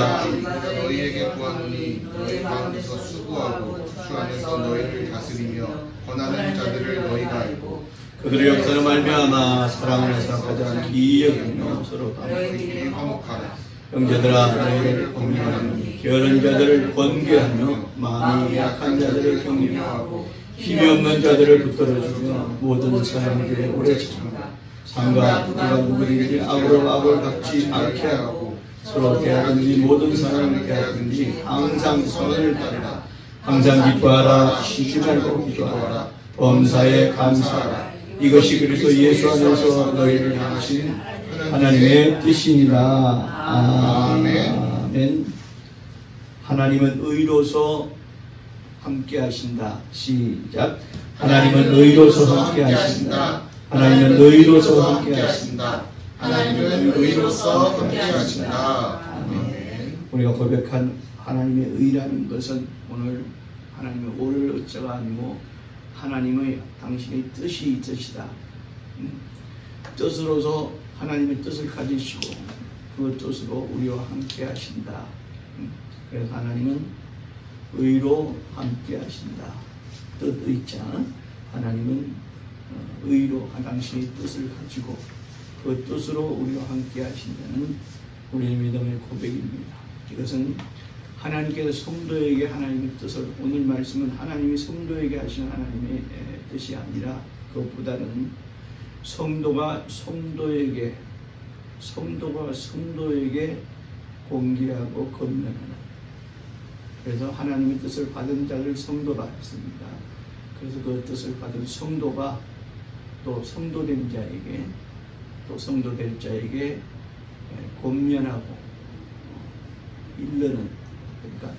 보라, 내가 너희에게 구하노니 너희 가운데서 수고하고 주 안에서 너희를 다스리며 권하는 자들을 너희가 알고 그들의 역사로 말미암아 사랑을 생각하자 기여기며 서로 너희끼리 화목하라. 형제들아 너희를 공경하노니 게으른 자들을 권계하며 마음이 약한 자들을 격려하고 힘이 없는 자들을 붙들어주며 모든 사람에게 오래 참아 상과 누가 누구든지 악으로 악을 갚지 않게 하고 서로 대하든지 모든 사람을 대하든지 항상 선을 따르라. 항상 기뻐하라. 쉬지 말고 기도하라. 범사에 감사하라. 이것이 그리스도 예수 안에서 너희를 향하신 하나님의 뜻이니라. 아멘. 하나님은 의로서 함께 하신다. 시작. 하나님은 의로서 함께 하신다. 하나님은 의로서 함께 하신다. 하나님은 의로서 함께 하신다. 아멘. 우리가 고백한 하나님의 의라는 것은 오늘 하나님의 오를 어쩌가 아니고 하나님의 당신의 뜻이 있으시다. 뜻으로서 하나님의 뜻을 가지시고 그 뜻으로 우리와 함께 하신다. 그래서 하나님은 의로 함께 하신다. 뜻의자. 하나님은 의로 당신의 뜻을 가지고 그 뜻으로 우리와 함께 하신다는 우리의 믿음의 고백입니다. 이것은 하나님께서 성도에게 하나님의 뜻을, 오늘 말씀은 하나님이 성도에게 하신 하나님의 뜻이 아니라 그것보다는 성도가 성도에게 공개하고 건면하는, 그래서 하나님의 뜻을 받은 자를 성도라 했습니다. 그래서 그 뜻을 받은 성도가 또 성도된 자에게, 또 성도될 자에게 권면하고 일러는, 그러니까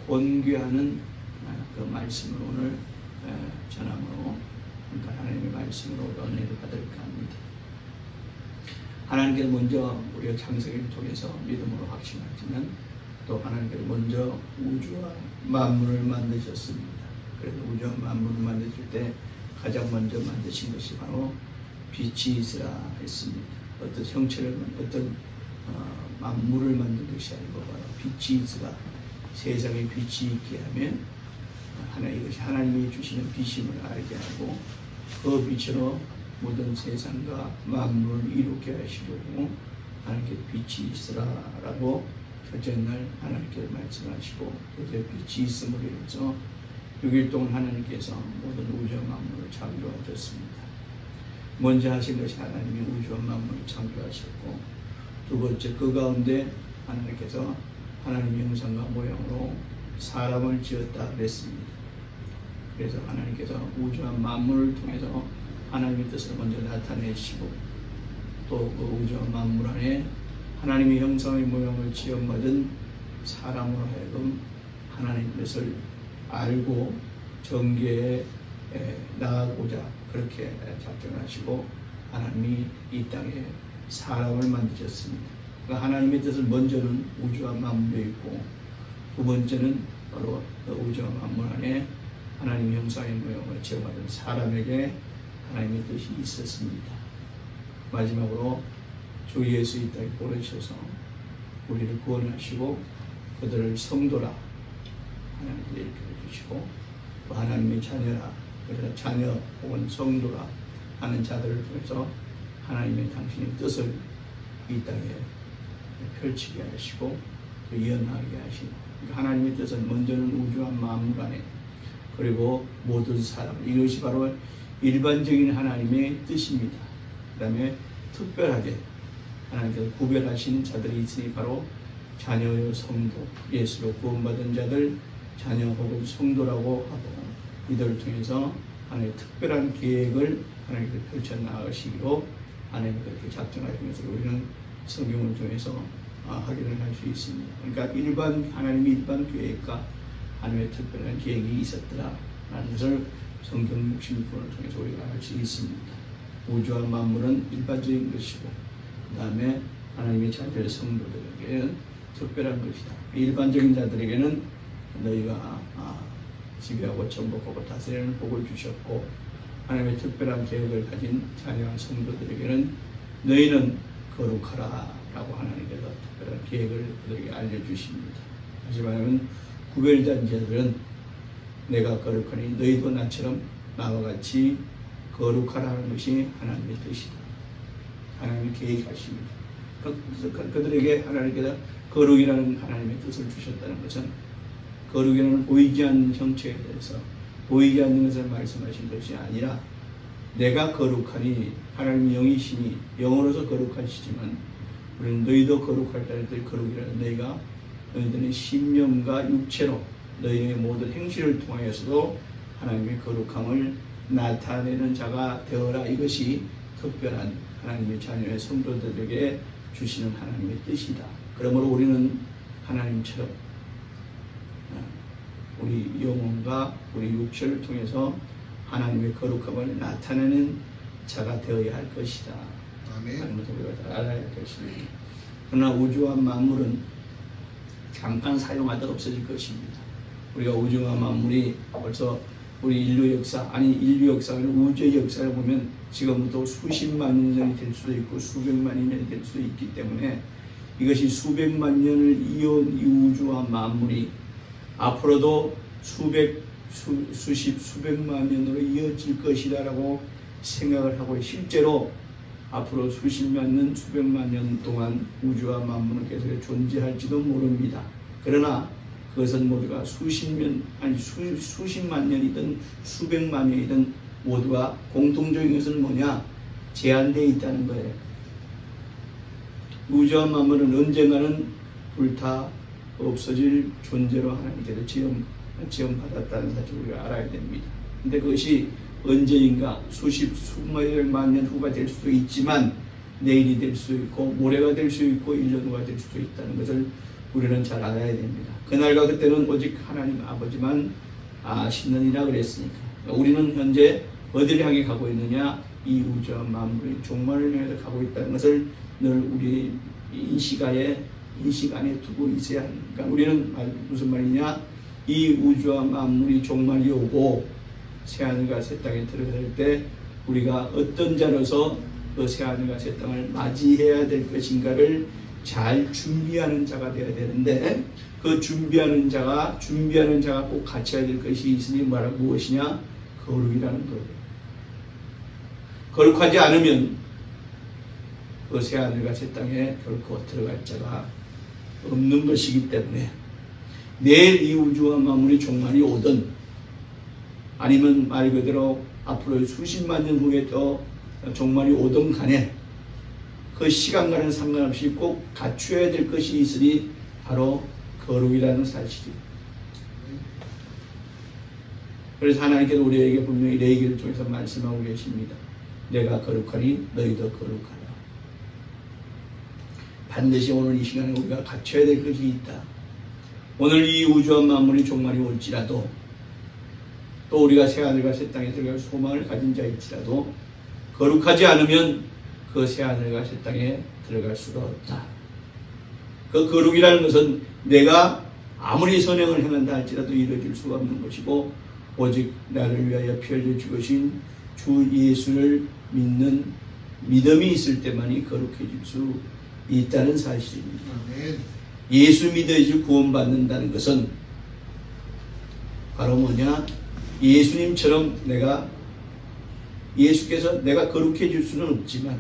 권고하는 그 말씀을 오늘 전함으로, 그러니까 하나님의 말씀으로 은혜를 받을까 합니다. 하나님께서 먼저 우리가 창세기를 통해서 믿음으로 확신하지만 또 하나님께서 먼저 우주와 만물을 만드셨습니다. 그래서 우주와 만물을 만드실 때 가장 먼저 만드신 것이 바로 빛이 있으라 했습니다. 어떤 형체를, 어떤 만물을 만든 것이 아니고 바로 빛이 있으라, 세상에 빛이 있게 하면 이것이 하나님이 주시는 빛임을 알게 하고 그 빛으로 모든 세상과 만물을 이루게 하시려고 하나님께 빛이 있으라라고 첫째 날 하나님께서 말씀하시고 그때 빛이 있음으로 인해서 6일 동안 하나님께서 모든 우주와 만물을 창조하셨습니다. 먼저 하신 것이 하나님이 우주와 만물을 창조하셨고, 두 번째 그 가운데 하나님께서 하나님의 형상과 모양으로 사람을 지었다 그랬습니다. 그래서 하나님께서 우주와 만물을 통해서 하나님의 뜻을 먼저 나타내시고 또 그 우주와 만물 안에 하나님의 형상의 모양을 지음받은 사람으로 하여금 하나님의 뜻을 알고 정계에 나아가고자 그렇게 작정하시고 하나님이 이 땅에 사람을 만드셨습니다. 그러니까 하나님의 뜻을 먼저는 우주와 만물에 있고 두 번째는 바로 그 우주와 만물 안에 하나님의 형상의 모양을 지어받은 사람에게 하나님의 뜻이 있었습니다. 마지막으로 주 예수 이 땅에 보내셔서 우리를 구원하시고 그들을 성도라 하나님께 이렇게 해주시고 또 하나님의 자녀라, 그래서 자녀 혹은 성도라 하는 자들을 통해서 하나님의 당신의 뜻을 이 땅에 펼치게 하시고 또 이어나가게 하시고, 그러니까 하나님의 뜻은 먼저는 우주와 만물 안에 그리고 모든 사람, 이것이 바로 일반적인 하나님의 뜻입니다. 그 다음에 특별하게 하나님께서 구별하신 자들이 있으니 바로 자녀요 성도, 예수로 구원받은 자들 자녀 혹은 성도라고 하고 이들을 통해서 하나님의 특별한 계획을 하나님께서 펼쳐나가시기로 하나님께서 그렇게 작정하시면서 우리는 성경을 통해서 확인을 할 수 있습니다. 그러니까 하나님의 일반 계획과 하나님의 특별한 계획이 있었더라라는 것을 성경 66권을 통해서 우리가 알 수 있습니다. 우주와 만물은 일반적인 것이고 그 다음에 하나님의 자녀 성도들에게는 특별한 것이다. 일반적인 자들에게는 너희가 지배하고 정복하고 다스리는 복을 주셨고, 하나님의 특별한 계획을 가진 자녀와 성도들에게는 너희는 거룩하라 라고 하나님께서 특별한 계획을 그들에게 알려주십니다. 다시 말하면 구별된 자들은 내가 거룩하니 너희도 나처럼 나와 같이 거룩하라는 것이 하나님의 뜻이다. 하나님의 계획하십니다. 그들에게 하나님께서 거룩이라는 하나님의 뜻을 주셨다는 것은 거룩이라는 보이지 않는 형체에 대해서 보이지 않는 것을 말씀하신 것이 아니라 내가 거룩하니 하나님의 영이시니 영으로서 거룩하시지만 우리는 너희도 거룩할 자들 거룩이라는 너희들의 심령과 육체로 너희의 모든 행실을 통하여서도 하나님의 거룩함을 나타내는 자가 되어라. 이것이 특별한 하나님의 자녀의 성도들에게 주시는 하나님의 뜻이다. 그러므로 우리는 하나님처럼 우리 영혼과 우리 육체를 통해서 하나님의 거룩함을 나타내는 자가 되어야 할 것이다. 하는 것을 우리가 다 알아야 할 것입니다. 그러나 우주와 만물은 잠깐 사용하다 없어질 것입니다. 우리가 우주와 만물이 벌써 우리 인류 역사는 우주의 역사를 보면 지금부터 수십만 년이 될 수도 있고 수백만 년이 될 수도 있기 때문에 이것이 수백만 년을 이어온 이 우주와 만물이 앞으로도 수백만 년으로 이어질 것이다라고 생각을 하고 실제로 앞으로 수십만 년, 수백만 년 동안 우주와 만물은 계속 존재할지도 모릅니다. 그러나 그것은 모두가 수십만 년이든 수백만 년이든 모두가 공통적인 것은 뭐냐? 제한되어 있다는 거예요. 우주와 만물은 언젠가는 불타 없어질 존재로 하나님께서 지원받았다는 사실을 우리가 알아야 됩니다. 근데 그것이 언제인가 수백만 년 후가 될 수도 있지만 내일이 될 수 있고 모레가 될 수 있고 1년 후가 될 수도 있다는 것을 우리는 잘 알아야 됩니다. 그날과 그때는 오직 하나님 아버지만 아시느니라 그랬으니까 우리는 현재 어디를 향해 가고 있느냐? 이 우주와 만물의 종말을 향해서 가고 있다는 것을 늘 우리 인식 안에 두고 있어야 합니다. 우리는 무슨 말이냐? 이 우주와 만물이 종말이 오고 새하늘과 새 땅에 들어갈 때 우리가 어떤 자로서 그 새하늘과 새 땅을 맞이해야 될 것인가를 잘 준비하는 자가 되어야 되는데 그 준비하는 자가 꼭 갖춰야 될 것이 있으니 무엇이냐? 거룩이라는 거예요. 거룩하지 않으면 그 새하늘과 새 땅에 결코 들어갈 자가 없는 것이기 때문에 내일 이 우주와 만물이 종말이 오든 아니면 말 그대로 앞으로 수십만 년 후에 또 종말이 오든 간에 그 시간과는 상관없이 꼭 갖춰야 될 것이 있으니 바로 거룩이라는 사실이에요. 그래서 하나님께서 우리에게 분명히 레위기를 통해서 말씀하고 계십니다. 내가 거룩하니 너희도 거룩하라. 반드시 오늘 이 시간에 우리가 갖춰야 될 것이 있다. 오늘 이 우주와 만물이 종말이 올지라도 또 우리가 새하늘과 새 땅에 들어갈 소망을 가진 자일지라도 거룩하지 않으면 그 새하늘과 새 땅에 들어갈 수가 없다. 그 거룩이라는 것은 내가 아무리 선행을 행한다 할지라도 이루어질 수가 없는 것이고 오직 나를 위하여 피 흘려 죽으신 주 예수를 믿는 믿음이 있을 때만이 거룩해질 수 있다는 사실입니다. 예수 믿어야지 구원받는다는 것은 바로 뭐냐? 예수님처럼 예수께서 내가 거룩해질 수는 없지만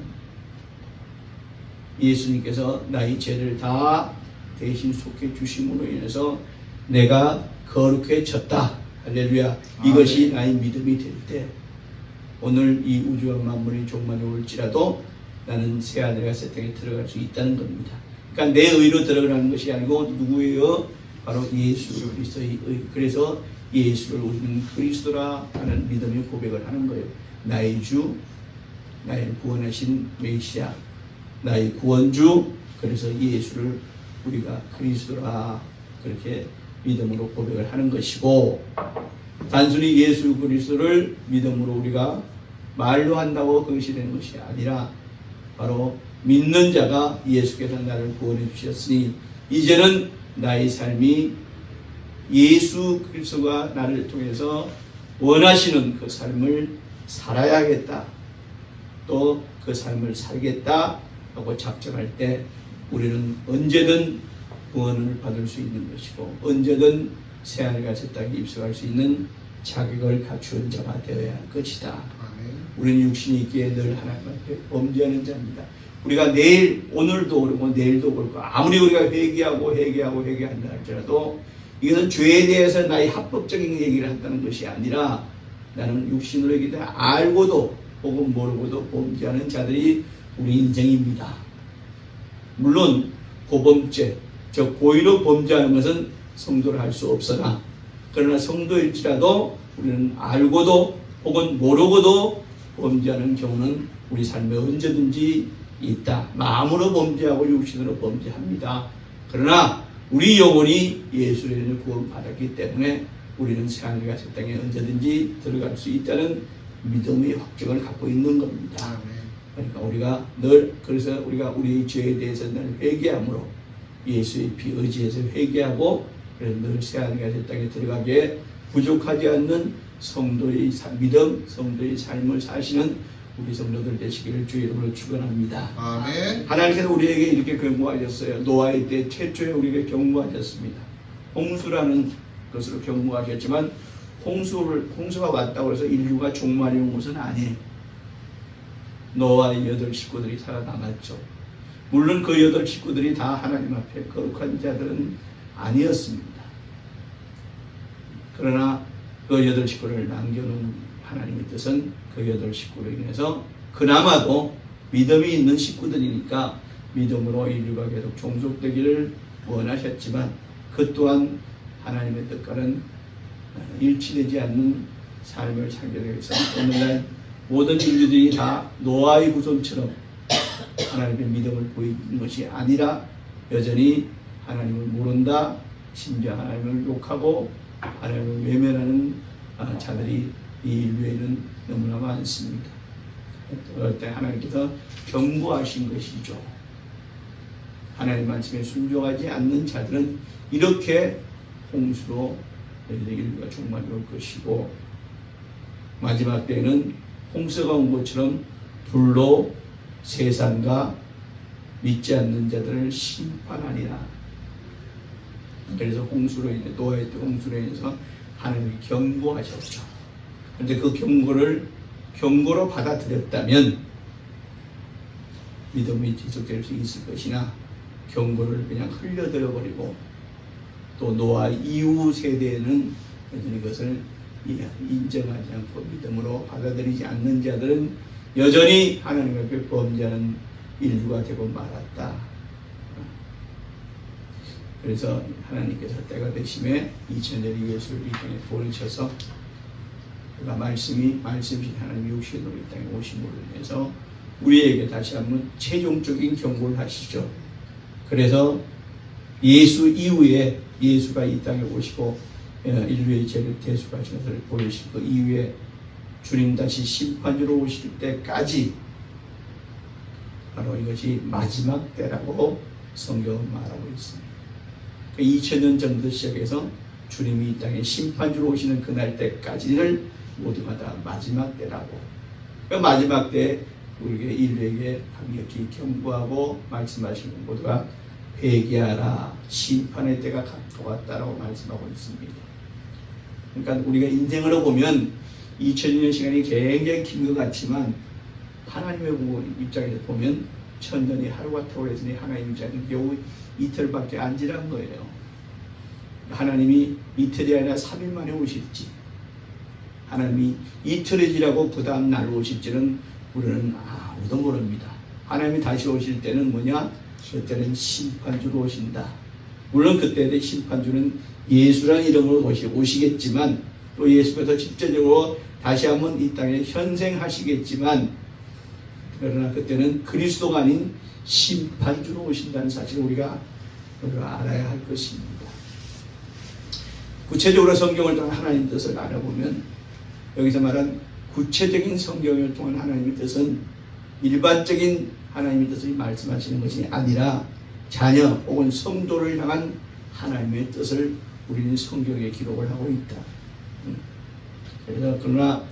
예수님께서 나의 죄를 다 대신 속해 주심으로 인해서 내가 거룩해졌다. 할렐루야. 이것이 나의 믿음이 될 때 오늘 이 우주와 만물이 종말이 올지라도 나는 새하늘과 새 땅에 들어갈 수 있다는 겁니다. 그러니까 내 의로 들어가는 것이 아니고 누구예요? 바로 예수 그리스도의 의. 그래서 예수를 우리는 그리스도라 하는 믿음의 고백을 하는 거예요. 나의 주, 나의 구원하신 메시아, 나의 구원주. 그래서 예수를 우리가 그리스도라 그렇게 믿음으로 고백을 하는 것이고 단순히 예수 그리스도를 믿음으로 우리가 말로 한다고 그것이 되는 것이 아니라 바로 믿는 자가 예수께서 나를 구원해 주셨으니 이제는 나의 삶이 예수 그리스도가 나를 통해서 원하시는 그 삶을 살아야겠다. 또 그 삶을 살겠다 하고 작정할 때 우리는 언제든 구원을 받을 수 있는 것이고 언제든 새하늘과 새 땅에 입성할 수 있는 자격을 갖추은 자가 되어야 할 것이다. 아멘. 우리는 육신이 있기에 늘 하나님 앞에 범죄하는 자입니다. 우리가 내일, 오늘도 그렇고 내일도 그렇고 아무리 우리가 회개하고 회개한다 할지라도 이것은 죄에 대해서 나의 합법적인 얘기를 한다는 것이 아니라 나는 육신으로 얘기해 알고도 혹은 모르고도 범죄하는 자들이 우리 인생입니다. 물론 고범죄, 즉 고의로 범죄하는 것은 성도를 할 수 없으나 그러나 성도일지라도 우리는 알고도 혹은 모르고도 범죄하는 경우는 우리 삶에 언제든지 있다. 마음으로 범죄하고 육신으로 범죄합니다. 그러나 우리 영혼이 예수의 이름을 구원받았기 때문에 우리는 새하늘과 새 땅에 언제든지 들어갈 수 있다는 믿음의 확증을 갖고 있는 겁니다. 그러니까 우리가 늘 그래서 우리가 우리의 죄에 대해서 늘 회개함으로 예수의 피 의지해서 회개하고 그래서 늘 새하늘과 새 땅에 들어가기에 부족하지 않는 성도의 믿음, 성도의 삶을 사시는 우리 성도들 되시기를 주의 이름으로 축원합니다. 아멘. 하나님께서 우리에게 이렇게 경고하셨어요. 노아의 때 최초에 우리에게 경고하셨습니다. 홍수라는 것으로 경고하셨지만 홍수가 왔다고 해서 인류가 종말이 온 것은 아니에요. 노아의 8 식구들이 살아남았죠. 물론 그 8 식구들이 다 하나님 앞에 거룩한 자들은 아니었습니다. 그러나 그 8 식구를 남겨놓은 하나님의 뜻은 그 8 식구로 인해서 그나마도 믿음이 있는 식구들이니까 믿음으로 인류가 계속 종속되기를 원하셨지만 그 또한 하나님의 뜻과는 일치되지 않는 삶을 살게 되어서 오늘날 모든 인류들이 다 노아의 후손처럼 하나님의 믿음을 보이는 것이 아니라 여전히 하나님을 모른다, 심지어 하나님을 욕하고 하나님을 외면하는 자들이 이 인류에는 너무나 많습니다. 그럴 때 하나님께서 경고하신 것이죠. 하나님 말씀에 순종하지 않는 자들은 이렇게 홍수로 인류가 종말이 올 것이고 마지막 때에는 홍수가 온 것처럼 불로 세상과 믿지 않는 자들을 심판하리라. 그래서 홍수로 인해 노아의 때 홍수로 인해서 하나님이 경고하셨죠. 그런데 그 경고로 받아들였다면 믿음이 지속될 수 있을 것이나 경고를 그냥 흘려들어 버리고 또 노아 이후 세대에는 이것을 인정하지 않고 믿음으로 받아들이지 않는 자들은 여전히 하나님 앞에 범죄하는 인류가 되고 말았다. 그래서 하나님께서 때가 되심에 2000년의 예수를 이 땅에 보내셔서 그가 말씀이신 하나님의 육신으로 이 땅에 오심으로 인해서 우리에게 다시 한번 최종적인 경고를 하시죠. 그래서 예수 이후에 예수가 이 땅에 오시고 인류의 죄를 대속하신 것을 보이신 그 이후에 주님 다시 심판주로 오실 때까지 바로 이것이 마지막 때라고 성경은 말하고 있습니다. 2000년 전부터 시작해서 주님이 이 땅에 심판주로 오시는 그날 때까지를 모두가 다 마지막 때라고. 그 마지막 때 우리에게 인류에게 강력히 경고하고 말씀하시는 모두가 회개하라, 심판의 때가 가까웠다라고 말씀하고 있습니다. 그러니까 우리가 인생으로 보면 2000년 시간이 굉장히 긴 것 같지만 하나님의 입장에서 보면 1000년이 하루 같다고 했으니 하나님 입장에는 겨우 이틀밖에 안 지난 거예요. 하나님이 이틀이 아니라 3일 만에 오실지 하나님이 이틀에 지나고 그 다음 날 오실지는 우리는 아무도 모릅니다. 하나님이 다시 오실 때는 뭐냐? 그때는 심판주로 오신다. 물론 그때 심판주는 예수라는 이름으로 오시겠지만 또 예수께서 직접적으로 다시 한번 이 땅에 현생하시겠지만 그러나 그때는 그리스도가 아닌 심판주로 오신다는 사실을 우리가 알아야 할 것입니다. 구체적으로 성경을 통한 하나님의 뜻을 알아보면 여기서 말한 구체적인 성경을 통한 하나님의 뜻은 일반적인 하나님의 뜻을 말씀하시는 것이 아니라 자녀 혹은 성도를 향한 하나님의 뜻을 우리는 성경에 기록을 하고 있다. 그래서 그러나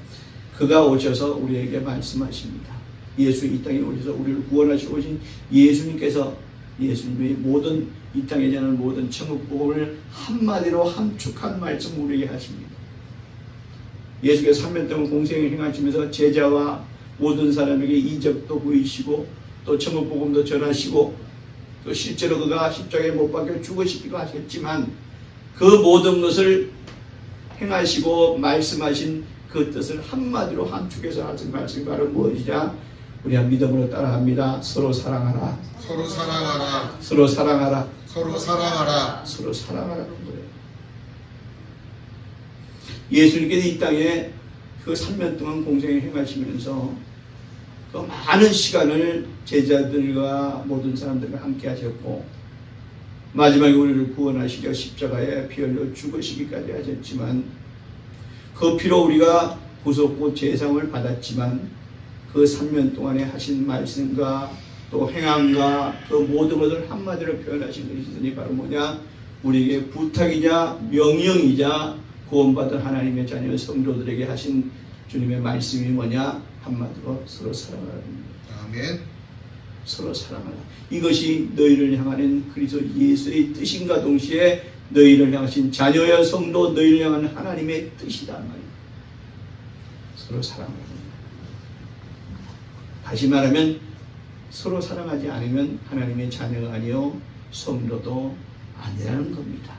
그가 오셔서 우리에게 말씀하십니다. 예수 이 땅에 오셔서 우리를 구원하시고 오신 예수님께서 예수님이 모든 이 땅에 전하는 모든 천국 복음을 한마디로 함축한 말씀을 우리에게 하십니다. 예수께서 3년 동안 공생을 행하시면서 제자와 모든 사람에게 이적도 보이시고 또 천국 복음도 전하시고 또 실제로 그가 십자가에 못 박혀 죽으시기도 하셨지만 그 모든 것을 행하시고 말씀하신 그 뜻을 한마디로 함축해서 하신 말씀이 바로 무엇이냐? 우리가 믿음으로 따라합니다. 서로 사랑하라. 서로 사랑하라. 서로 사랑하라. 서로 사랑하라. 서로 사랑하라는 거예요. 예수님께서 이 땅에 그 3년 동안 공생을 행하시면서 그 많은 시간을 제자들과 모든 사람들과 함께 하셨고 마지막에 우리를 구원하시려 십자가에 피 흘려 죽으시기까지 하셨지만 그 피로 우리가 구속고 제상을 받았지만 그 3년 동안에 하신 말씀과 또 행함과 그 모든 것을 한마디로 표현하신 것이 있으니 바로 뭐냐? 우리에게 부탁이자 명령이자 구원받은 하나님의 자녀 성도들에게 하신 주님의 말씀이 뭐냐? 한마디로 서로 사랑하라. 아멘. 서로 사랑하라. 이것이 너희를 향하는 그리스도 예수의 뜻인가 동시에 너희를 향하신 자녀의 성도 너희를 향한 하나님의 뜻이다 말이야. 서로 사랑하라. 다시 말하면 서로 사랑하지 않으면 하나님의 자녀가 아니요 성도도 아니라는 겁니다.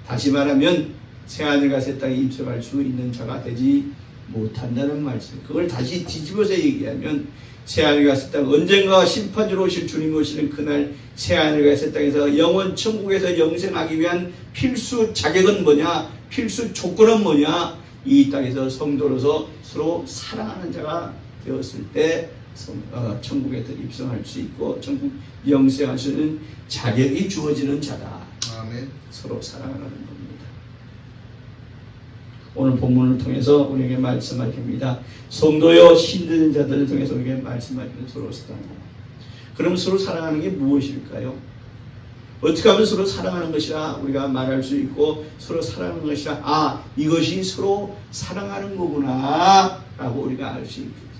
다시 말하면 새하늘과 새 땅에 입성할 수 있는 자가 되지 못한다는 말씀. 그걸 다시 뒤집어서 얘기하면 새하늘과 새 땅 언젠가 심판주로 오실 주님 오시는 그날 새하늘과 새 땅에서 영원 천국에서 영생하기 위한 필수 자격은 뭐냐? 필수 조건은 뭐냐? 이 땅에서 성도로서 서로 사랑하는 자가 되었을 때 천국에 입성할 수 있고 천국 영생할 수 있는 자격이 주어지는 자다. 아멘. 서로 사랑하는 겁니다. 오늘 본문을 통해서 우리에게 말씀하십니다. 성도여 힘든 자들을 통해서 우리에게 말씀하시는 서로 사랑하라. 그럼 서로 사랑하는 게 무엇일까요? 어떻게 하면 서로 사랑하는 것이라 우리가 말할 수 있고 서로 사랑하는 것이라 이것이 서로 사랑하는 거구나 라고 우리가 알 수 있겠습니다.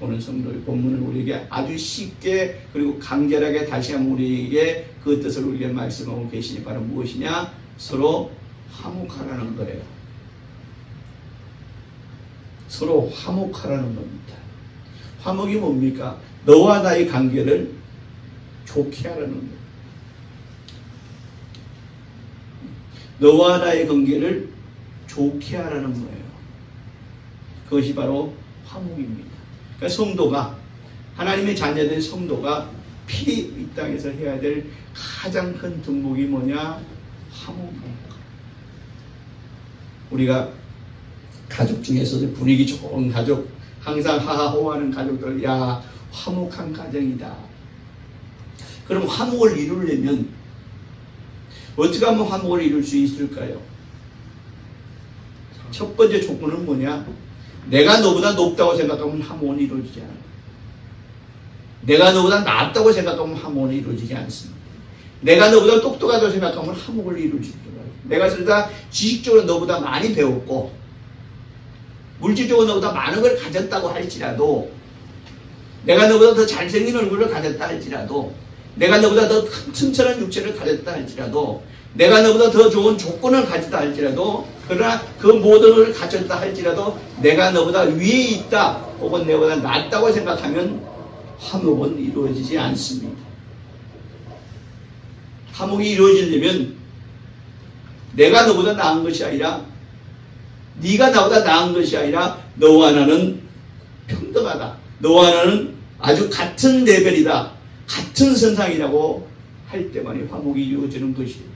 오늘 성도의 본문은 우리에게 아주 쉽게 그리고 간결하게 다시 한번 우리에게 그 뜻을 우리에게 말씀하고 계시니 바로 무엇이냐? 서로 화목하라는 거예요. 서로 화목하라는 겁니다. 화목이 뭡니까? 너와 나의 관계를 좋게 하라는 거예요. 너와 나의 관계를 좋게 하라는 거예요. 그것이 바로 화목입니다. 그러니까 성도가 하나님의 자녀된 성도가 이 땅에서 해야 될 가장 큰 덕목이 뭐냐? 화목입니다. 우리가 가족 중에서도 분위기 좋은 가족, 항상 하하호하는 가족들, 야 화목한 가정이다. 그럼 화목을 이루려면 어떻게 하면 화목을 이룰 수 있을까요? 첫 번째 조건은 뭐냐? 내가 너보다 높다고 생각하면 화목은 이루어지지 않아요. 내가 너보다 낫다고 생각하면 화목은 이루어지지 않습니다. 내가 너보다 똑똑하다고 생각하면 화목을 이루어지지 않아요. 내가 진짜 지식적으로 너보다 많이 배웠고 물질적으로 너보다 많은 걸 가졌다고 할지라도 내가 너보다 더 잘생긴 얼굴을 가졌다 할지라도 내가 너보다 더 튼튼한 육체를 가졌다 할지라도 내가 너보다 더 좋은 조건을 가졌다 할지라도 그러나 그 모든 걸 가졌다 할지라도 내가 너보다 위에 있다 혹은 내보다 낫다고 생각하면 화목은 이루어지지 않습니다. 화목이 이루어지려면 내가 너보다 나은 것이 아니라 네가 나보다 나은 것이 아니라 너와 나는 평등하다. 너와 나는 아주 같은 레벨이다. 같은 선상이라고 할 때만이 화목이 이루어지는 것이에요.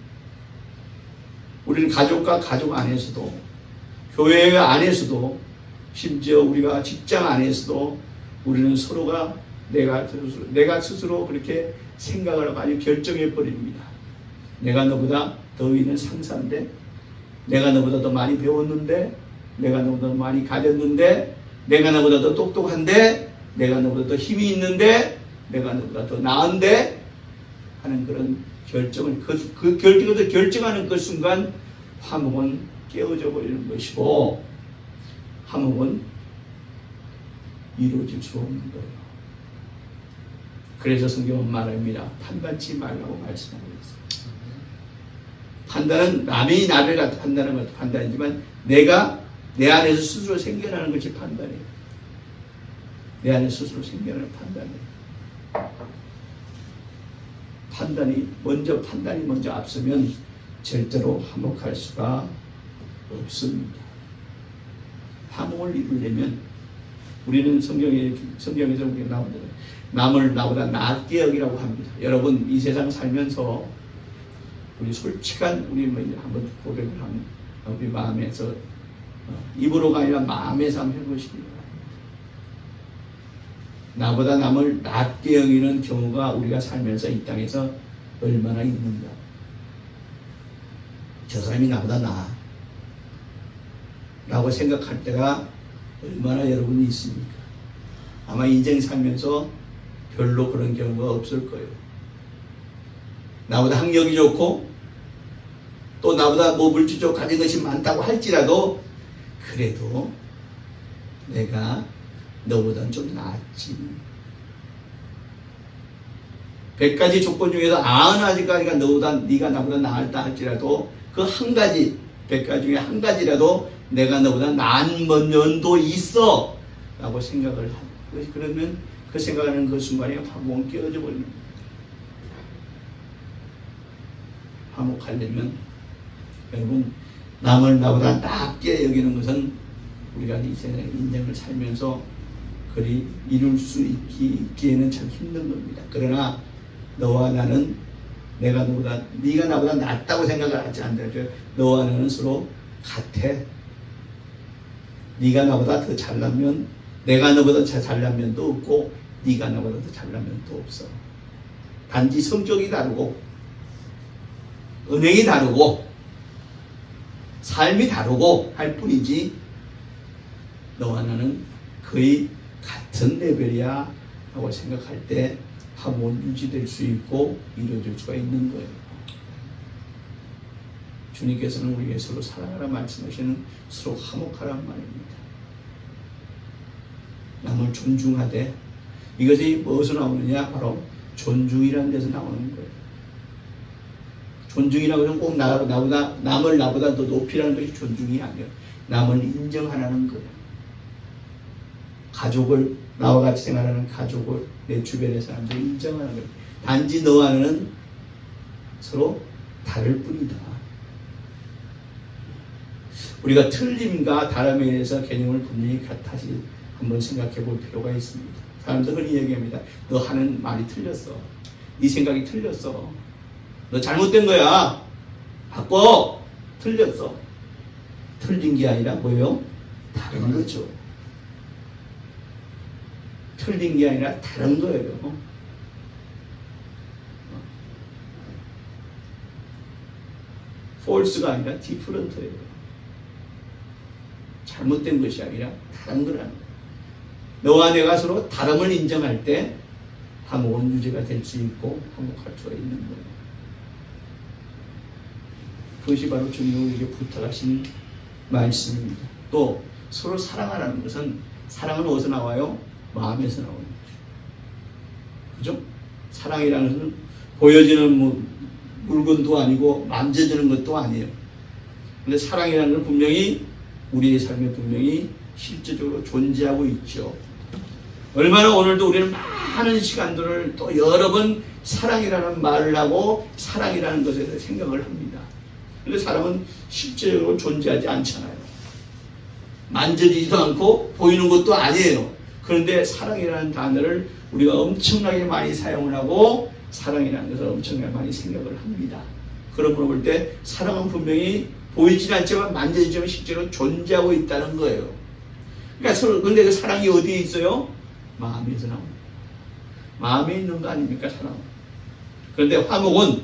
우리는 가족과 가족 안에서도 교회 안에서도 심지어 우리가 직장 안에서도 우리는 서로가 내가 스스로 그렇게 생각을 하고 아주 결정해 버립니다. 내가 너보다 더 위는 상사인데 내가 너보다 더 많이 배웠는데 내가 너보다 더 많이 가졌는데 내가 너보다 더 똑똑한데 내가 너보다 더 힘이 있는데 내가 너보다 더 나은데 하는 그런 결정을 그 결정을 결정하는 그 순간 화목은 깨어져 버리는 것이고 화목은 이루어질 수 없는 거예요. 그래서 성경은 말합니다. 판단치 말라고 말씀하고 있습니다. 판단은 남이 나를 갖다 판단하는 것도 판단이지만 내가 내 안에서 스스로 생겨나는 것이 판단이에요. 내 안에 스스로 생겨나는 판단이에요. 판단이 먼저 앞서면 절대로 화목할 수가 없습니다. 화목을 이루려면 우리는 성경에서 우리가 나오는 남을 나보다 낫게 여기라고 합니다. 여러분 이 세상 살면서 우리 솔직한 우리 한번 고백을 하면 우리 마음에서 입으로가 아니라 마음에서 한번 해보시기 바랍니다. 나보다 남을 낫게 여기는 경우가 우리가 살면서 이 땅에서 얼마나 있는가. 저 사람이 나보다 나아 라고 생각할 때가 얼마나 여러분이 있습니까? 아마 인생 살면서 별로 그런 경우가 없을 거예요. 나보다 학력이 좋고 또 나보다 물질적으로 가진 것이 많다고 할지라도 그래도 내가 너보다는 좀 낫지. 100가지 조건 중에서 90가지가 네가 나보다 나았다 할지라도 그 한 가지 100가지 중에 한 가지라도 내가 너보다 나은 면도 있어 라고 생각을 하고 그러면 그 생각하는 그 순간에 화목은 깨어져 버립니다. 화목하려면 여러분 남을 나보다 낫게 여기는 것은 우리가 이 세상의 인생을 살면서 그리 이룰 수 있기에는 참 힘든 겁니다. 그러나 너와 나는 네가 나보다 낫다고 생각을 하지 않더라도 너와 나는 서로 같아. 네가 나보다 더 잘나면 내가 너보다 더 잘난 면도 없고 네가 나보다 더 잘난 면도 없어. 단지 성격이 다르고 은행이 다르고 삶이 다르고 할 뿐이지 너와 나는 거의 같은 레벨이야 라고 생각할 때 화목은 유지될 수 있고 이루어질 수가 있는 거예요. 주님께서는 우리에게 서로 사랑하라 말씀하시는 서로 화목하란 말입니다. 남을 존중하되 이것이 무엇으로 나오느냐? 바로 존중이라는 데서 나오는 거예요. 존중이라고 하면 꼭 남을 나보다 더 높이라는 것이 존중이 아니에요. 남을 인정하라는 거예요. 가족을 나와 같이 생활하는 가족을 내 주변의 사람들 인정하는 거예요. 단지 너와 나는 서로 다를 뿐이다. 우리가 틀림과 다름에 대해서 개념을 분명히 다시 한번 생각해 볼 필요가 있습니다. 사람들 흔히 얘기합니다. 너 하는 말이 틀렸어. 네 생각이 틀렸어. 너 잘못된 거야. 바꿔. 틀렸어. 틀린 게 아니라 뭐예요? 다른 거죠. 틀린 게 아니라 다른 거예요. false가 아니라 different예요. 잘못된 것이 아니라 다른 거라는 거예요. 너와 내가 서로 다름을 인정할 때 화목은 유지가 될 수 있고 화목할 수가 있는 거예요. 그것이 바로 주님이 우리에게 부탁하신 말씀입니다. 또 서로 사랑하라는 것은 사랑은 어디서 나와요? 마음에서 나오는 거죠. 그죠? 사랑이라는 것은 보여지는 물건도 아니고 만져지는 것도 아니에요. 근데 사랑이라는 건 분명히 우리의 삶에 분명히 실제적으로 존재하고 있죠. 얼마나 오늘도 우리는 많은 시간들을 또 여러 번 사랑이라는 말을 하고 사랑이라는 것에 대해서 생각을 합니다. 근데 사랑은 실제적으로 존재하지 않잖아요. 만져지지도 않고 보이는 것도 아니에요. 그런데 사랑이라는 단어를 우리가 엄청나게 많이 사용을 하고 사랑이라는 것을 엄청나게 많이 생각을 합니다. 그런 걸 볼 때 사랑은 분명히 보이지는 않지만 만져지지만 실제로 존재하고 있다는 거예요. 그러니까 근데 그 사랑이 어디에 있어요? 마음에서 나옵니다. 마음에 있는 거 아닙니까, 사랑은? 그런데 화목은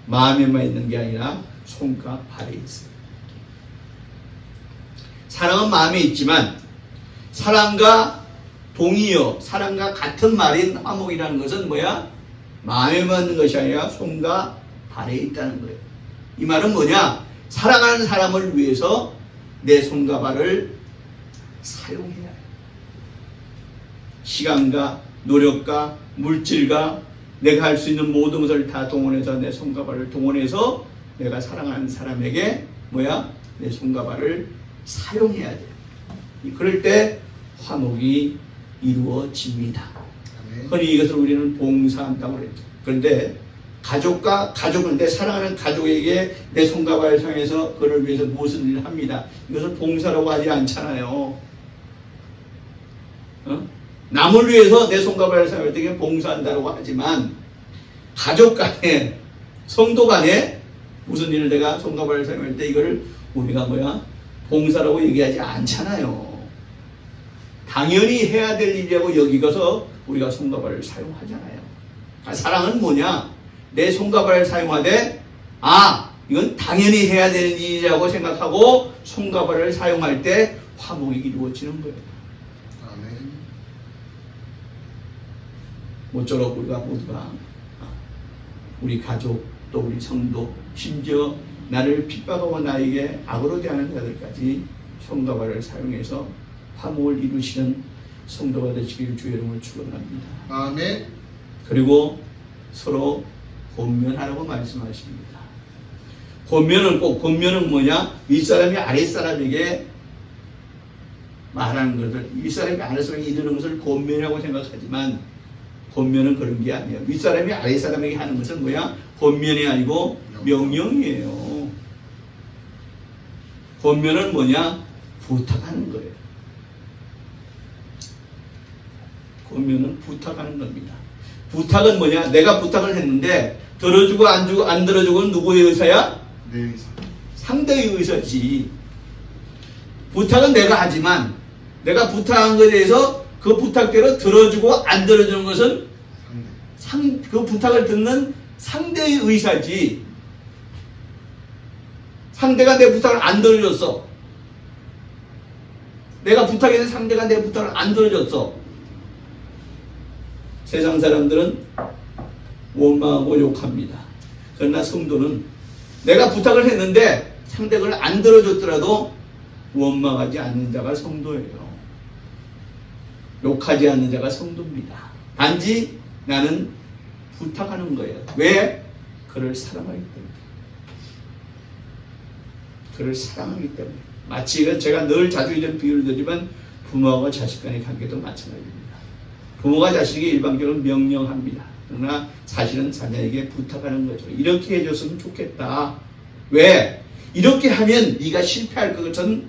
마음에만 있는 게 아니라 손과 발에 있어요. 사랑은 마음에 있지만 사랑과 동의어, 사랑과 같은 말인 화목이라는 것은 뭐야? 마음에만 있는 것이 아니라 손과 발에 있다는 거예요. 이 말은 뭐냐? 사랑하는 사람을 위해서 내 손과 발을 사용해야 해요. 시간과 노력과 물질과 내가 할 수 있는 모든 것을 다 동원해서 내 손과 발을 동원해서 내가 사랑하는 사람에게 내 손과 발을 사용해야 돼요. 그럴 때 화목이 이루어집니다. 흔히 이것을 우리는 봉사한다고 그랬죠. 그런데 가족은 사랑하는 가족에게 내 손과 발을 사용해서 그를 위해서 무슨 일을 합니다. 이것을 봉사라고 하지 않잖아요. 남을 위해서 내 손과 발을 사용할 때 봉사한다고 하지만 가족 간에 성도 간에 무슨 일을 내가 손과 발을 사용할 때 이거를 우리가 봉사라고 얘기하지 않잖아요. 당연히 해야 될 일이라고 여기고서 우리가 손과 발을 사용하잖아요. 사랑은 뭐냐? 내 손과 발을 사용하되 이건 당연히 해야 되는 일이라고 생각하고 손과 발을 사용할 때 화목이 이루어지는 거예요. 아멘. 모쪼록 우리가 모두가 우리 가족 또 우리 성도 심지어 나를 핍박하고 나에게 악으로 대하는 자들까지 손과 발을 사용해서 화목을 이루시는 성도가 되시길 주의 이름으로 축원합니다. 아멘. 그리고 서로 권면하라고 말씀하십니다. 권면은 뭐냐? 윗사람이 아랫사람에게 말하는 것을, 윗사람이 아랫사람에게 이르는 것을 권면이라고 생각하지만 권면은 그런 게 아니에요. 윗사람이 아랫사람에게 하는 것은 권면이 아니고 명령이에요. 권면은 부탁하는 거예요. 권면은 부탁하는 겁니다. 부탁은 내가 부탁을 했는데 들어주고 안 들어주고는 누구의 의사야? 내 의사. 상대의 의사지. 부탁은 내가 하지만 내가 부탁한 것에 대해서 그 부탁대로 들어주고 안 들어주는 것은 그 부탁을 듣는 상대의 의사지. 상대가 내 부탁을 안 들어줬어. 내가 부탁했는데 상대가 내 부탁을 안 들어줬어. 세상 사람들은 원망하고 욕합니다. 그러나 성도는 내가 부탁을 했는데 상대가 안 들어줬더라도 원망하지 않는 자가 성도예요. 욕하지 않는 자가 성도입니다. 단지 나는 부탁하는 거예요. 왜? 그를 사랑하기 때문에. 그를 사랑하기 때문에. 마치 제가 늘 자주 이런 비유를 드리지만 부모와 자식 간의 관계도 마찬가지입니다. 부모가 자식에게 일반적으로 명령합니다. 그러나 사실은 자녀에게 부탁하는 거죠. 이렇게 해줬으면 좋겠다. 왜? 이렇게 하면 네가 실패할 것은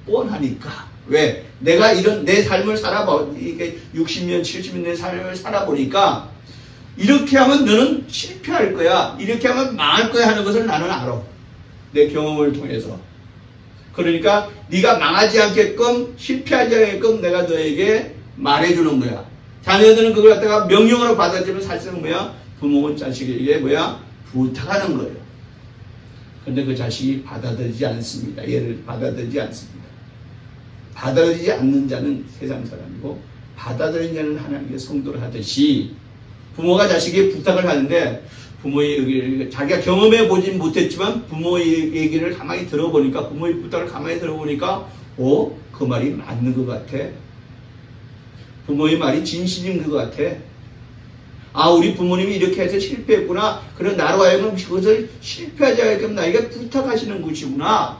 뻔하니까. 왜? 내가 이런 내 삶을 이게 60년, 70년 내 삶을 살아보니까 이렇게 하면 너는 실패할 거야. 이렇게 하면 망할 거야 하는 것을 나는 알아. 내 경험을 통해서. 그러니까 네가 망하지 않게끔 실패하지 않게끔 내가 너에게 말해주는 거야. 자녀들은 그걸 갖다가 명령으로 받아들이면 사실은 부모는 자식에게 부탁하는 거예요. 그런데 그 자식이 받아들이지 않습니다. 얘를 받아들이지 않습니다. 받아들이지 않는 자는 세상 사람이고 받아들이는 자는 하나님의 성도를 하듯이 부모가 자식에게 부탁을 하는데 부모의 얘기를 자기가 경험해 보진 못했지만 부모의 얘기를 가만히 들어보니까 부모의 부탁을 가만히 들어보니까 그 말이 맞는 것 같아. 부모의 말이 진실인 것 같아. 우리 부모님이 이렇게 해서 실패했구나. 그래 나로 하여금 그것을 실패하지 않게끔 나에게 부탁하시는 것이구나.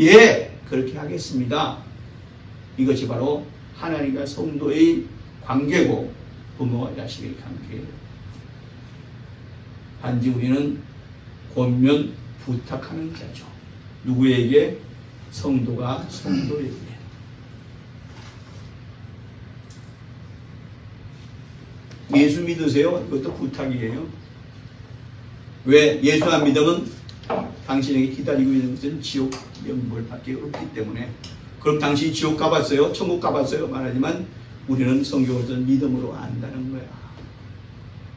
예, 그렇게 하겠습니다. 이것이 바로 하나님과 성도의 관계고 부모와 자식의 관계예요. 단지 우리는 권면 부탁하는 자죠. 누구에게? 성도가 성도에게. 예수 믿으세요? 이것도 부탁이에요. 왜? 예수 안 믿으면 당신에게 기다리고 있는 것은 지옥 명벌밖에 없기 때문에. 그럼 당신이 지옥 가봤어요? 천국 가봤어요? 말하지만 우리는 성경을 믿음으로 안다는 거야.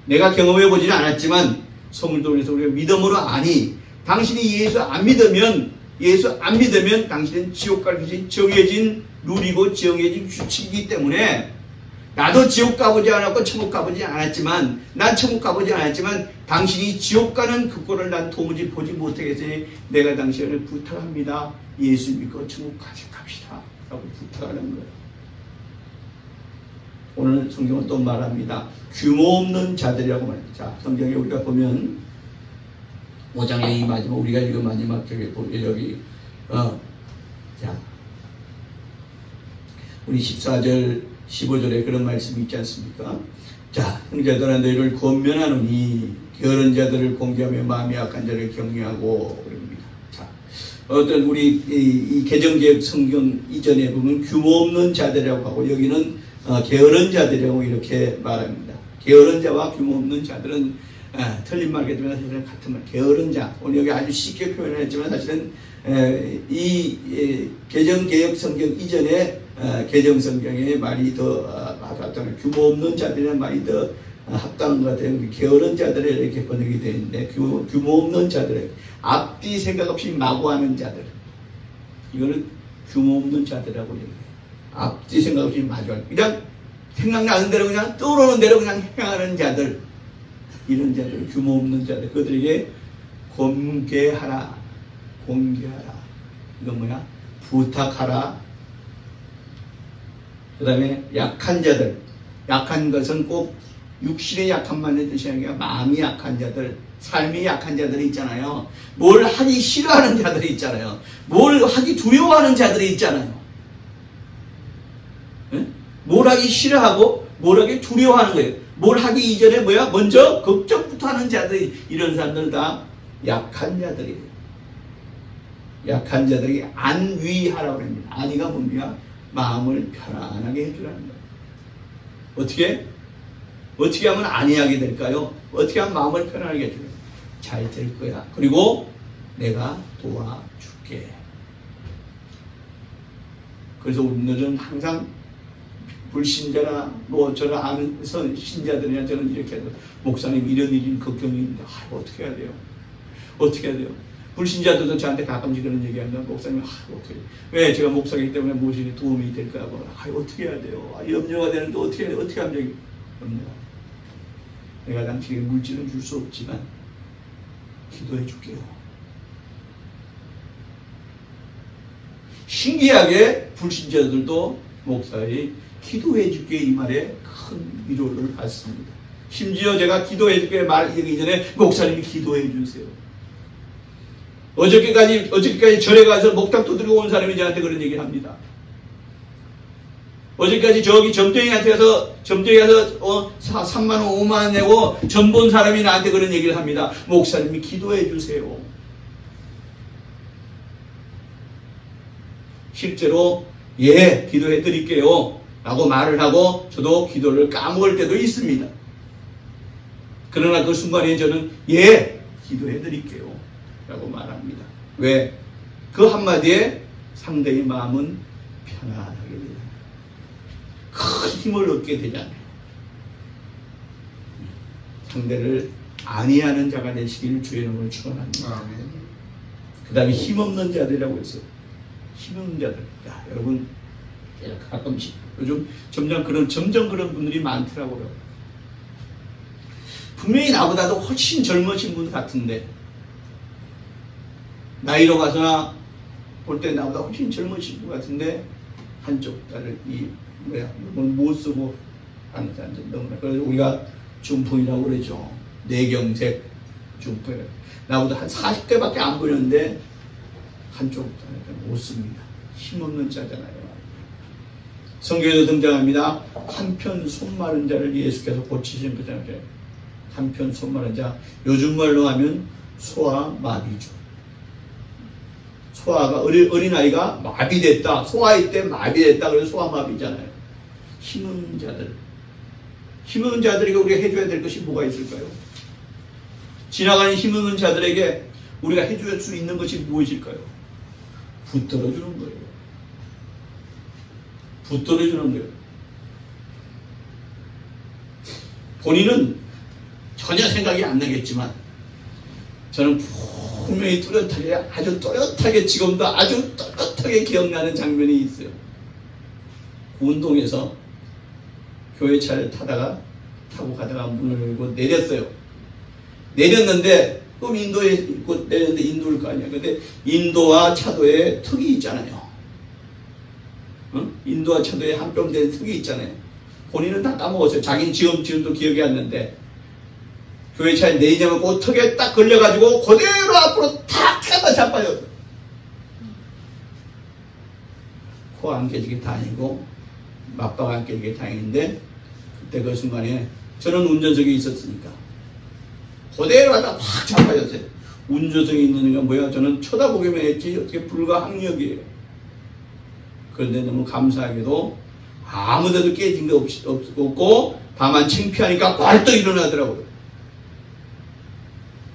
내가 경험해보지는 않았지만 성도에서 우리가 믿음으로 아니. 당신이 예수 안 믿으면 당신은 지옥 갈 것이 정해진 룰이고 정해진 규칙이기 때문에 나도 지옥 가보지 않았고 천국 가보지 않았지만 난 천국 가보지 않았지만 당신이 지옥 가는 그 꼴을 난 도무지 보지 못하겠으니 내가 당신을 부탁합니다. 예수 믿고 천국 같이 갑시다 라고 부탁하는 거예요. 오늘 성경은 또 말합니다. 규모 없는 자들이라고 말합니다. 자, 성경에 우리가 보면 5장의 이 마지막, 우리가 지금 마지막 여기 자, 우리 14절 15절에 그런 말씀이 있지 않습니까? 자, 형제들아 너희를 권면하노니 게으른 자들을 공경하며 마음이 약한 자를 격려하고 그럽니다. 자, 어떤 우리 이 개정개혁 성경 이전에 보면 규모 없는 자들이라고 하고 여기는 게으른 자들이라고 이렇게 말합니다. 게으른 자와 규모 없는 자들은 틀린 말이겠지만 사실은 같은 말. 게으른 자. 오늘 여기 아주 쉽게 표현을 했지만 사실은 이 개정개혁 성경 이전에 개정 성경의 말이 더 맞았다면 규모 없는 자들이라는 말이 더 합당한 것 같아요. 게으른 자들에 이렇게 번역이 되어 있는데 규모 없는 자들, 앞뒤 생각 없이 마구하는 자들, 이거는 규모 없는 자들이라고 얘기해요. 앞뒤 생각 없이 마구하는, 그냥 생각나는 대로 그냥 떠오르는 대로 그냥 행하는 자들, 이런 자들, 규모 없는 자들, 그들에게 공개하라. 이건 뭐야? 부탁하라. 그 다음에 약한 자들, 약한 것은 꼭 육신의 약함만의 뜻이 아니라 마음이 약한 자들, 삶이 약한 자들이 있잖아요. 뭘 하기 싫어하는 자들이 있잖아요. 뭘 하기 두려워하는 자들이 있잖아요. 네? 뭘 하기 싫어하고 뭘 하기 두려워하는 거예요. 뭘 하기 이전에 뭐야? 먼저 걱정부터 하는 자들이, 이런 사람들은 다 약한 자들이에요. 약한 자들이 안위하라고 합니다. 안위가 뭡니까? 마음을 편안하게 해주라는 거예요. 어떻게 하면 안위하게 될까요? 어떻게 하면 마음을 편안하게 해줄까요? 잘 될 거야. 그리고 내가 도와줄게. 그래서 우리들은 항상 불신자나 뭐 저를 아는 신자들이나 저는 이렇게 해도 목사님 이런 일이 걱정입니다. 어떻게 해야 돼요? 어떻게 해야 돼요? 불신자들도 저한테 가끔씩 그런 얘기합니다. 목사님, 어떻게 해요? 왜? 제가 목사이기 때문에 무엇이 도움이 될까 봐. 어떻게 해야 돼요? 염려가 되는데 어떻게 해야 돼요? 어떻게 하면 되겠어요? 내가 당신에게 물질은 줄 수 없지만 기도해 줄게요. 신기하게 불신자들도 목사의 기도해 줄게 이 말에 큰 위로를 받습니다. 심지어 제가 기도해 줄게 말하기 전에 목사님이 기도해 주세요. 어저께까지 절에 가서 목탁 두드리고 온 사람이 저한테 그런 얘기를 합니다. 어제까지 저기 점쟁이한테 가서 3만원 5만원 내고 점 본 사람이 나한테 그런 얘기를 합니다. 목사님이 기도해 주세요. 실제로 예 기도해 드릴게요 라고 말을 하고 저도 기도를 까먹을 때도 있습니다. 그러나 그 순간에 저는 예 기도해 드릴게요 라고 말합니다. 왜? 그 한마디에 상대의 마음은 편안하게 됩니다. 큰 힘을 얻게 되잖아요. 상대를 안위하는 자가 되시기를 주의 이름으로 축원합니다. 그 다음에 힘없는 자들이라고 했어요. 힘없는 자들. 야, 여러분 가끔씩 요즘 점점 그런 분들이 많더라고요. 분명히 나보다도 훨씬 젊으신 분 같은데 나이로 가서나 볼 때 나보다 훨씬 젊으신 분 같은데 한쪽 다리를 못 쓰고 하는 사람들 너무나. 그래서 우리가 중풍이라고 그러죠. 뇌경색 중풍. 나보다 한 40대밖에 안 보이는데 한쪽 다리를 못 씁니다. 힘없는 자잖아요. 성경에도 등장합니다. 한편 손 마른 자를 예수께서 고치신 거잖아요. 한편 손 마른 자. 요즘 말로 하면 소아마비죠. 소아가 어린아이가 마비됐다. 소아일 때 마비됐다. 그래서 소아마비잖아요. 힘없는 자들. 힘없는 자들에게 우리가 해줘야 될 것이 뭐가 있을까요? 지나가는 힘없는 자들에게 우리가 해줄 수 있는 것이 무엇일까요? 붙들어주는 거예요. 붙들어주는 거예요. 본인은 전혀 생각이 안 나겠지만 저는 분명히 아주 또렷하게 지금도 아주 또렷하게 기억나는 장면이 있어요. 운동에서 교회차를 타고 가다가 문을 열고 내렸어요. 내렸는데 그럼 인도에 있고 내렸는데 인도일 거 아니야. 근데 인도와 차도에 턱이 있잖아요. 인도와 차도에 한뼘된 턱이 있잖아요. 본인은 다 까먹었어요. 자기는 지금도 기억이 안 나는데 교회 차에 내리자마자 턱에 딱 걸려가지고 그대로 앞으로 탁 해서 자빠졌어. 코 안 깨지게 다행이고 맞박 안 깨지게 다행인데 그때 그 순간에 저는 운전석에 있었으니까 그대로 갖다 확 자빠졌어요. 운전석에 있는 게 뭐야? 저는 쳐다보기만 했지 어떻게 불가항력이에요. 그런데 너무 감사하게도 아무데도 깨진 게 없고 다만 창피하니까 벌떡 일어나더라고요.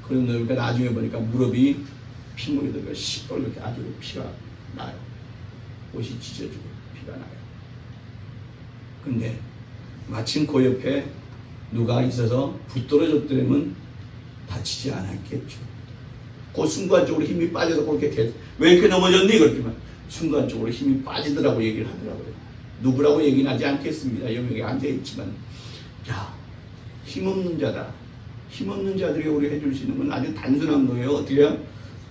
그러니까 나중에 보니까 무릎이 피물이 들어가 시뻘겋게 아주 피가 나요. 옷이 찢어지고 피가 나요. 근데 마침 그 옆에 누가 있어서 붙들어줬더라면 다치지 않았겠죠. 그 순간적으로 힘이 빠져서 그렇게 계속 왜 이렇게 넘어졌니? 그렇지만 순간적으로 힘이 빠지더라고 얘기를 하더라고요. 누구라고 얘기는 하지 않겠습니다. 여기 앉아있지만 자, 힘없는 자다. 힘없는 자들이 우리 해줄 수 있는 건 아주 단순한 거예요. 어떻게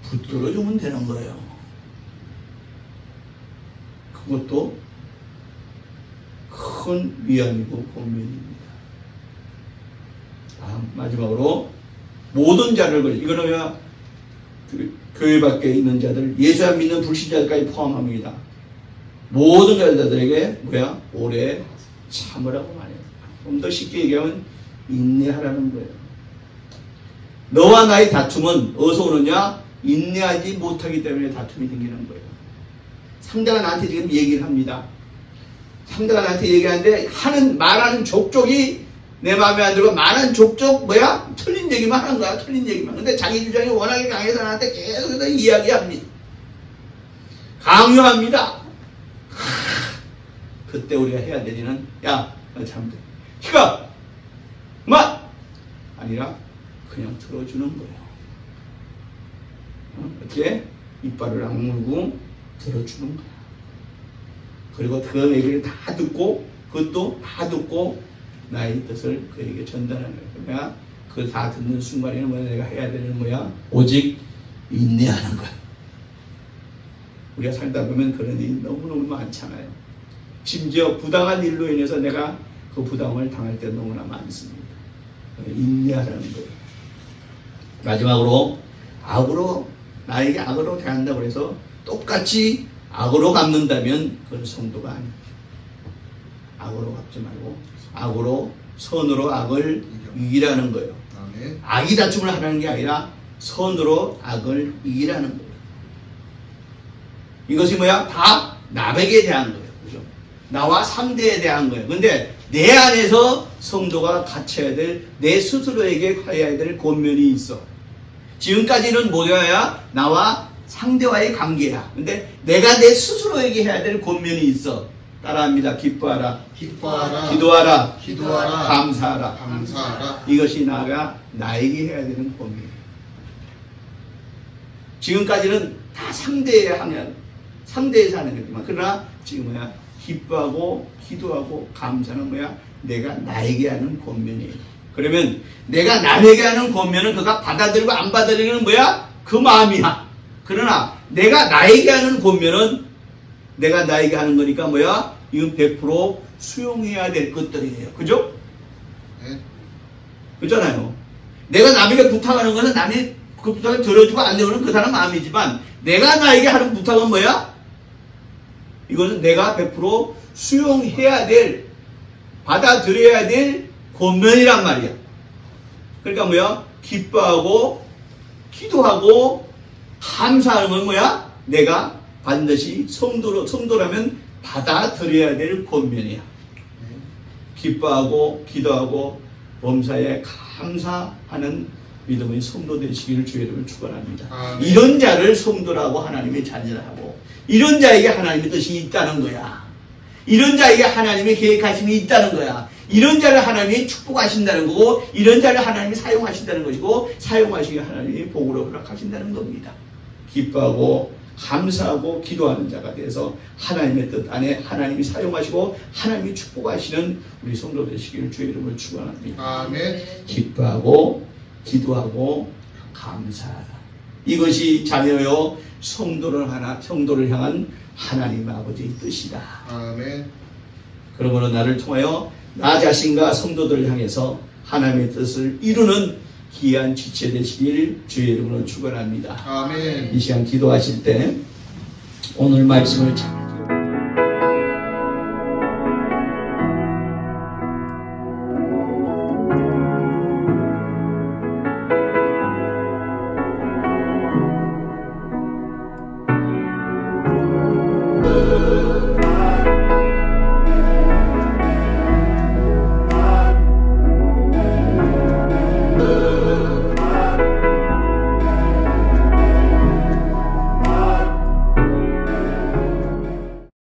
붙들어주면 되는 거예요. 그것도 큰 위안이고 권면입니다. 마지막으로 모든 자를 이거는 왜 교회 밖에 있는 자들, 예수 안 믿는 불신자들까지 포함합니다. 모든 자들에게 오래 참으라고 말해요. 좀 더 쉽게 얘기하면 인내하라는 거예요. 너와 나의 다툼은 어디서 오느냐? 인내하지 못하기 때문에 다툼이 생기는 거예요. 상대가 나한테 지금 얘기를 합니다. 상대가 나한테 얘기하는데 말하는 족족이 내 마음에 안 들고 말하는 족족 틀린 얘기만 하는 거야. 틀린 얘기만. 근데 자기 주장이 워낙에 강해서 나한테 계속해서 이야기합니다. 강요합니다. 그때 우리가 해야 되는 야, 나 잘못해. 희가 아니라 그냥 들어주는 거예요. 어떻게? 이빨을 악물고 들어주는 거야. 그리고 그 얘기를 다 듣고 그것도 다 듣고 나의 뜻을 그에게 전달하는 거야. 그 다 듣는 순간에는 내가 해야 되는 거야? 오직 인내하는 거야. 우리가 살다 보면 그런 일이 너무너무 많잖아요. 심지어 부당한 일로 인해서 내가 그 부당을 당할 때 너무나 많습니다. 인내하라는 거예요. 마지막으로 나에게 악으로 대한다고 해서 똑같이 악으로 갚는다면 그건 성도가 아니죠. 악으로 갚지 말고 선으로 악을 이기라는 거예요. 악이 다툼을 하라는 게 아니라 선으로 악을 이기라는 거예요. 이것이 다 남에게 대한 거예요. 그죠? 나와 상대에 대한 거예요. 근데 내 안에서 성도가 갖춰야 될, 내 스스로에게 가야 될 권면이 있어. 지금까지는 뭐야? 나와 상대와의 관계야. 근데 내가 내 스스로에게 해야 될 권면이 있어. 따라합니다. 기뻐하라. 기도하라. 감사하라. 이것이 나에게 해야 되는 권면이에요. 지금까지는 다 상대에서 하는 거지만, 그러나 지금 기뻐하고 기도하고 감사는 내가 나에게 하는 권면이에요. 그러면 내가 남에게 하는 권면은 그가 받아들이고 안 받아들이는 그 마음이야. 그러나 내가 나에게 하는 권면은 내가 나에게 하는 거니까 이건 100% 수용해야 될 것들이에요. 그죠? 네. 그렇잖아요. 내가 남에게 부탁하는 거는 남이 그 부탁을 들어주고 안 되면 그 사람 마음이지만 내가 나에게 하는 부탁은 이거는 내가 100% 수용해야 될, 받아들여야 될 권면이란 말이야. 그러니까 기뻐하고 기도하고 감사하는 건 내가 반드시 성도라면 받아들여야 될 권면이야. 기뻐하고 기도하고 범사에 감사하는 믿음의 성도 되시기를 주의 이름으로 축원합니다. 이런 자를 성도라고 하나님이 자녀하고 이런 자에게 하나님의 뜻이 있다는 거야. 이런 자에게 하나님의 계획하심이 있다는 거야. 이런 자를 하나님이 축복하신다는 거고 이런 자를 하나님이 사용하신다는 것이고 사용하시기 하나님이 복으로 허락하신다는 겁니다. 기뻐하고 감사하고 기도하는 자가 돼서 하나님의 뜻 안에 하나님이 사용하시고 하나님이 축복하시는 우리 성도 되시기를 주의 이름으로 축원합니다. 아멘. 기뻐하고 기도하고 감사하라. 이것이 자녀요 성도를 향한 하나님 아버지의 뜻이다. 아멘. 그러므로 나를 통하여 나 자신과 성도들을 향해서 하나님의 뜻을 이루는 귀한 지체 되시길 주의 이름으로 축원합니다. 아멘. 이 시간 기도하실 때 오늘 말씀을 잘